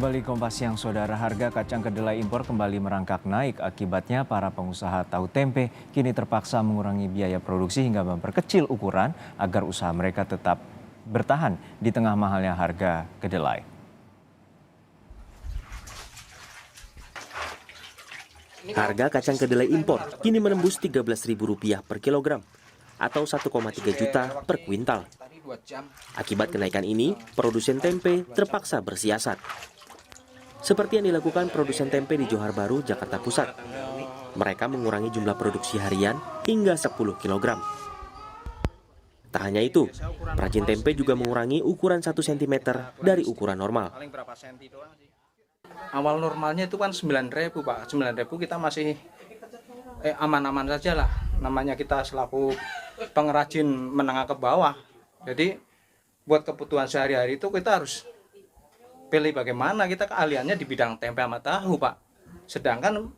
Kembali Kompas Siang, Saudara. Harga kacang kedelai impor kembali merangkak naik. Akibatnya para pengusaha tahu tempe kini terpaksa mengurangi biaya produksi hingga memperkecil ukuran agar usaha mereka tetap bertahan di tengah mahalnya harga kedelai. Harga kacang kedelai impor kini menembus Rp13.000 per kilogram atau 1,3 juta per kuintal. Akibat kenaikan ini, produsen tempe terpaksa bersiasat. Seperti yang dilakukan produsen tempe di Johar Baru, Jakarta Pusat. Mereka mengurangi jumlah produksi harian hingga 10 kg. Tak hanya itu, perajin tempe juga mengurangi ukuran 1 cm dari ukuran normal. Awal normalnya itu kan 9.000 Pak, 9.000 kita masih aman-aman saja lah. Namanya kita selaku pengrajin menengah ke bawah. Jadi buat kebutuhan sehari-hari itu kita harus pilih bagaimana, kita keahliannya di bidang tempe sama tahu Pak. Sedangkan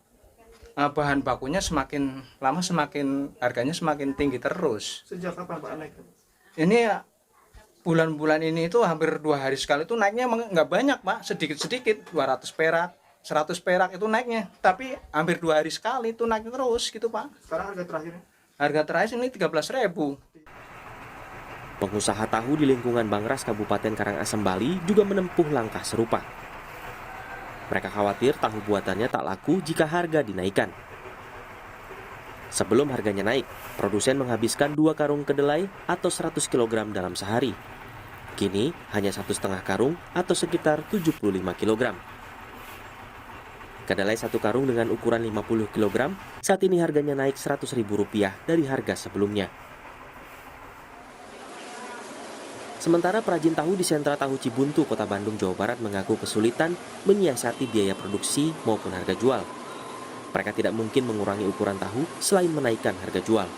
bahan bakunya semakin lama semakin harganya semakin tinggi terus. Sejak kapan Pak naik? Ini bulan-bulan ini itu hampir 2 hari sekali itu naiknya nggak banyak Pak, sedikit-sedikit 200 perak, 100 perak itu naiknya. Tapi hampir 2 hari sekali itu naik terus gitu Pak. Sekarang harga terakhirnya? Harga terakhir ini 13.000. Pengusaha tahu di lingkungan Bangras, Kabupaten Karangasem, Bali juga menempuh langkah serupa. Mereka khawatir tahu buatannya tak laku jika harga dinaikkan. Sebelum harganya naik, produsen menghabiskan 2 karung kedelai atau 100 kg dalam sehari. Kini hanya 1,5 karung atau sekitar 75 kg. Kedelai 1 karung dengan ukuran 50 kg saat ini harganya naik Rp100.000 dari harga sebelumnya. Sementara perajin tahu di sentra tahu Cibuntu, Kota Bandung, Jawa Barat mengaku kesulitan menyiasati biaya produksi maupun harga jual. Mereka tidak mungkin mengurangi ukuran tahu selain menaikkan harga jual.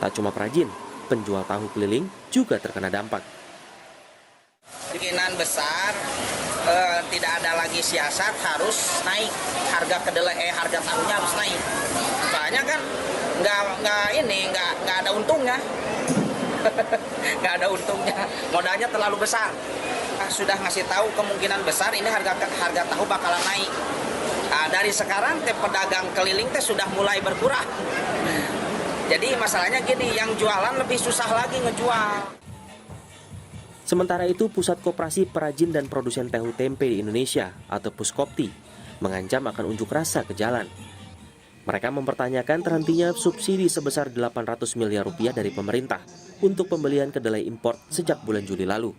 Tak cuma perajin, penjual tahu keliling juga terkena dampak. Kemungkinan besar tidak ada lagi siasat, harus naik harga kedelai, harga tahunya harus naik. Soalnya kan nggak ada untungnya. Nggak ada untungnya, modalnya terlalu besar. Sudah ngasih tahu kemungkinan besar ini harga tahu bakalan naik. Dari sekarang pedagang keliling sudah mulai berkurang. Jadi masalahnya gini, yang jualan lebih susah lagi ngejual. Sementara itu, Pusat Koperasi Perajin dan Produsen Tahu Tempe di Indonesia atau Puskopti mengancam akan unjuk rasa ke jalan. Mereka mempertanyakan terhentinya subsidi sebesar Rp800 miliar dari pemerintah untuk pembelian kedelai impor sejak bulan Juli lalu.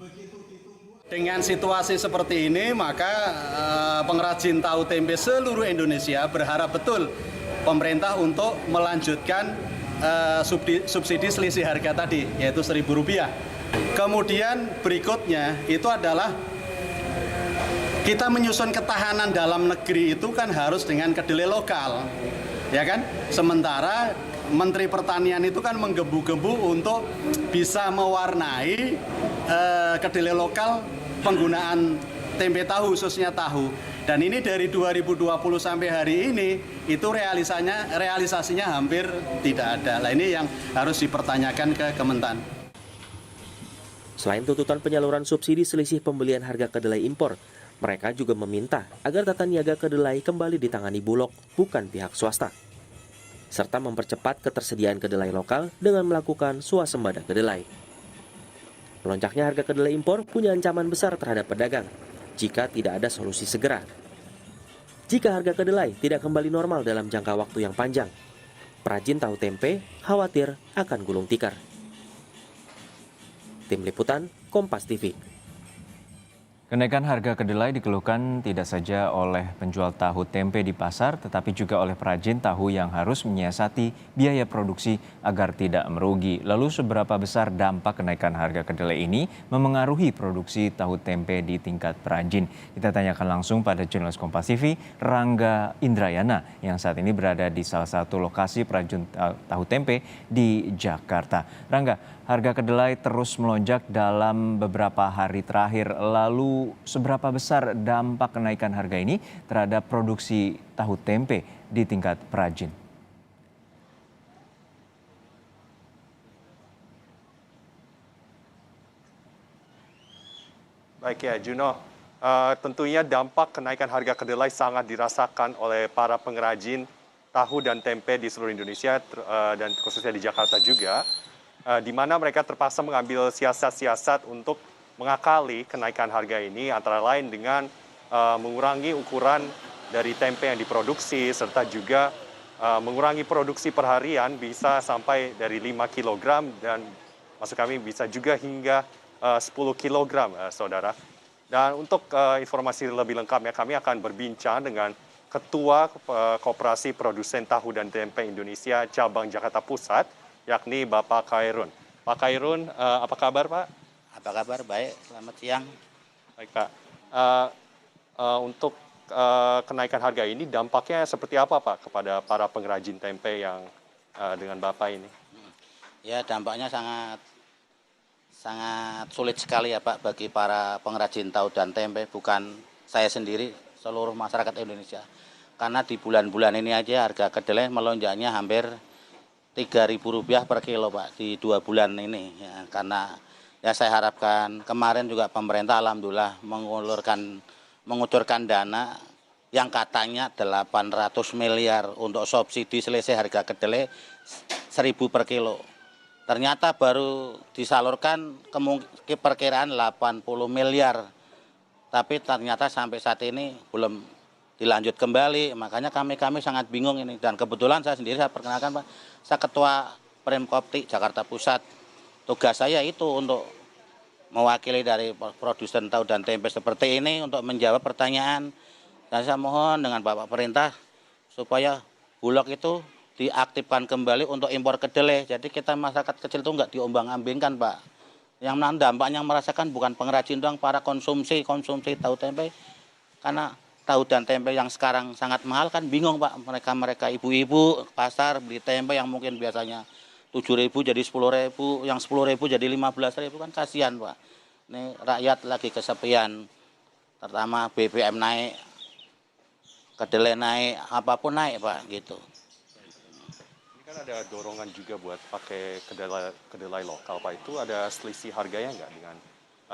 Dengan situasi seperti ini, maka pengrajin tahu tempe seluruh Indonesia berharap betul pemerintah untuk melanjutkan subsidi selisih harga tadi, yaitu Rp1.000. Kemudian berikutnya itu adalah kita menyusun ketahanan dalam negeri itu kan harus dengan kedelai lokal. Ya kan? Sementara Menteri Pertanian itu kan menggebu-gebu untuk bisa mewarnai kedelai lokal penggunaan tempe tahu, khususnya tahu. Dan ini dari 2020 sampai hari ini itu realisasinya hampir tidak ada. Nah, ini yang harus dipertanyakan ke Kementan. Selain tuntutan penyaluran subsidi selisih pembelian harga kedelai impor, mereka juga meminta agar tata niaga kedelai kembali ditangani Bulog, bukan pihak swasta, serta mempercepat ketersediaan kedelai lokal dengan melakukan swasembada kedelai. Melonjaknya harga kedelai impor punya ancaman besar terhadap pedagang jika tidak ada solusi segera. Jika harga kedelai tidak kembali normal dalam jangka waktu yang panjang, perajin tahu tempe khawatir akan gulung tikar. Tim Liputan, Kompas TV. Kenaikan harga kedelai dikeluhkan tidak saja oleh penjual tahu tempe di pasar, tetapi juga oleh perajin tahu yang harus menyiasati biaya produksi agar tidak merugi. Lalu seberapa besar dampak kenaikan harga kedelai ini memengaruhi produksi tahu tempe di tingkat perajin? Kita tanyakan langsung pada jurnalis Kompas TV, Rangga Indrayana, yang saat ini berada di salah satu lokasi perajin tahu tempe di Jakarta. Rangga, harga kedelai terus melonjak dalam beberapa hari terakhir. Lalu seberapa besar dampak kenaikan harga ini terhadap produksi tahu tempe di tingkat perajin? Baik ya, Juno. Tentunya dampak kenaikan harga kedelai sangat dirasakan oleh para pengrajin tahu dan tempe di seluruh Indonesia dan khususnya di Jakarta juga, di mana mereka terpaksa mengambil siasat-siasat untuk mengakali kenaikan harga ini, antara lain dengan mengurangi ukuran dari tempe yang diproduksi, serta juga mengurangi produksi per harian bisa sampai dari 5 kg dan maksud kami bisa juga hingga 10 kg, saudara. Dan untuk informasi lebih lengkapnya, kami akan berbincang dengan Ketua Koperasi Produsen Tahu dan Tempe Indonesia Cabang Jakarta Pusat, yakni Bapak Khairun. Pak Khairun, apa kabar Pak? Apa kabar? Baik, selamat siang. Baik Pak. Untuk kenaikan harga ini dampaknya seperti apa Pak kepada para pengrajin tempe yang dengan Bapak ini? Ya, dampaknya sangat sulit sekali ya Pak bagi para pengrajin tahu dan tempe, bukan saya sendiri, seluruh masyarakat Indonesia. Karena di bulan-bulan ini aja harga kedelai melonjaknya hampir Rp3.000 per kilo Pak di 2 bulan ini. Ya, karena ya saya harapkan kemarin juga pemerintah alhamdulillah mengucurkan dana yang katanya 800 miliar untuk subsidi selisih harga kedelai 1.000 per kilo. Ternyata baru disalurkan perkiraan 80 miliar. Tapi ternyata sampai saat ini belum dilanjut kembali. Makanya kami sangat bingung ini. Dan kebetulan saya sendiri, saya perkenalkan Pak, saya Ketua Premkopti Jakarta Pusat. Tugas saya itu untuk mewakili dari produsen tahu dan tempe seperti ini untuk menjawab pertanyaan. Dan saya mohon dengan Bapak Perintah supaya Bulog itu diaktifkan kembali untuk impor kedelai. Jadi kita masyarakat kecil itu nggak diombang-ambingkan Pak. Yang dampaknya merasakan bukan pengrajin doang, para konsumsi tahu tempe. Karena tahu dan tempe yang sekarang sangat mahal kan bingung Pak. Mereka ibu-ibu pasar beli tempe yang mungkin biasanya 7.000 jadi 10.000, yang 10.000 jadi 15.000 kan kasihan Pak. Ini rakyat lagi kesepian. Pertama BBM naik, kedelai naik, apapun naik Pak gitu. Ini kan ada dorongan juga buat pakai kedelai lokal Pak. Itu ada selisih harganya nggak dengan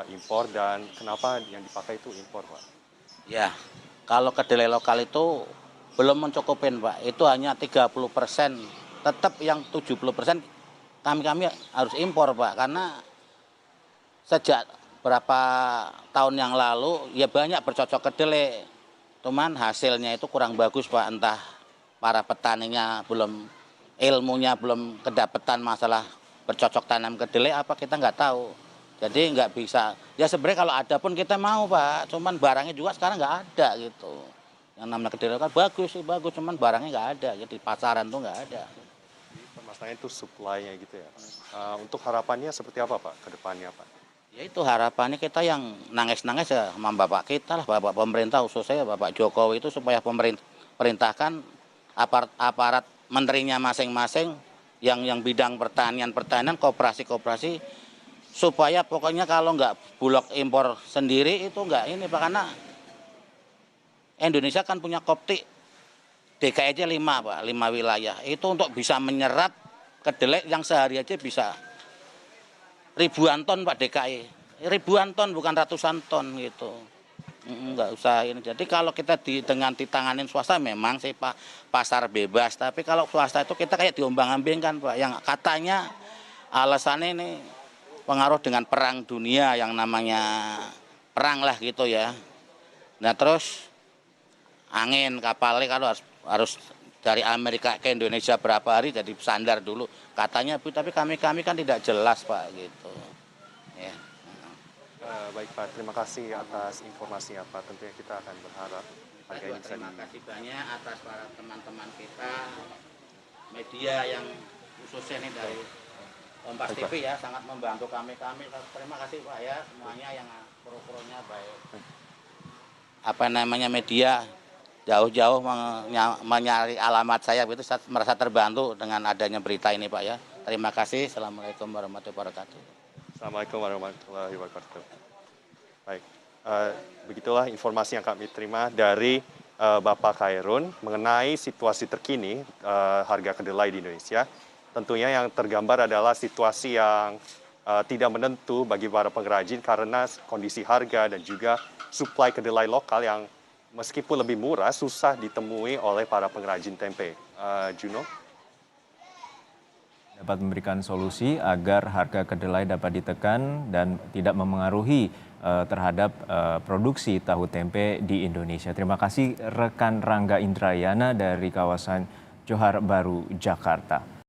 impor, dan kenapa yang dipakai itu impor Pak? Ya, kalau kedelai lokal itu belum mencukupin Pak. Itu hanya 30%. Tetap yang 70% kami harus impor Pak. Karena sejak berapa tahun yang lalu ya banyak bercocok kedelai. Cuman hasilnya itu kurang bagus Pak. Entah para petaninya ilmunya belum kedapetan masalah bercocok tanam kedelai apa, kita nggak tahu. Jadi nggak bisa. Ya sebenarnya kalau ada pun kita mau Pak. Cuman barangnya juga sekarang nggak ada gitu. Yang namanya kedelai kan bagus, cuman barangnya nggak ada. Jadi pasaran tuh nggak ada. Masalahnya itu supply-nya gitu ya. Untuk harapannya seperti apa Pak ke depannya Pak? Ya itu harapannya kita yang nangis-nangis ya sama Bapak kita lah, Bapak pemerintah khususnya Bapak Jokowi itu supaya perintahkan aparat menterinya masing-masing yang bidang pertanian, koperasi, supaya pokoknya kalau nggak Bulog impor sendiri itu nggak ini Pak, karena Indonesia kan punya Kopti DKI aja 5 Pak, 5 wilayah. Itu untuk bisa menyerap kedelai yang sehari aja bisa ribuan ton Pak DKI. Ribuan ton bukan ratusan ton gitu. Nggak usah ini. Jadi kalau kita dengan ditanganin swasta memang sih Pak pasar bebas. Tapi kalau swasta itu kita kayak diombang-ambingkan Pak. Yang katanya alasannya ini pengaruh dengan perang dunia yang namanya perang lah gitu ya. Nah terus angin kapalnya kalau harus dari Amerika ke Indonesia berapa hari jadi sandar dulu katanya Bu, tapi kami kan tidak jelas Pak gitu ya. Baik Pak, terima kasih atas informasinya Pak. Tentunya kita akan berharap harga ini bisa Terima kasih banyak atas para teman-teman kita media yang khususnya nih dari Kompas TV ya, sangat membantu kami. Terima kasih Pak ya semuanya yang pro-pronya baik. Apa namanya media jauh-jauh mencari alamat saya, itu saya merasa terbantu dengan adanya berita ini Pak ya. Terima kasih. Assalamualaikum warahmatullahi wabarakatuh. Assalamualaikum warahmatullahi wabarakatuh. Baik, begitulah informasi yang kami terima dari Bapak Khairun mengenai situasi terkini harga kedelai di Indonesia. Tentunya yang tergambar adalah situasi yang tidak menentu bagi para pengrajin karena kondisi harga dan juga suplai kedelai lokal yang meskipun lebih murah susah ditemui oleh para pengrajin tempe. Juno? Dapat memberikan solusi agar harga kedelai dapat ditekan dan tidak memengaruhi terhadap produksi tahu tempe di Indonesia. Terima kasih rekan Rangga Indrayana dari kawasan Johar Baru, Jakarta.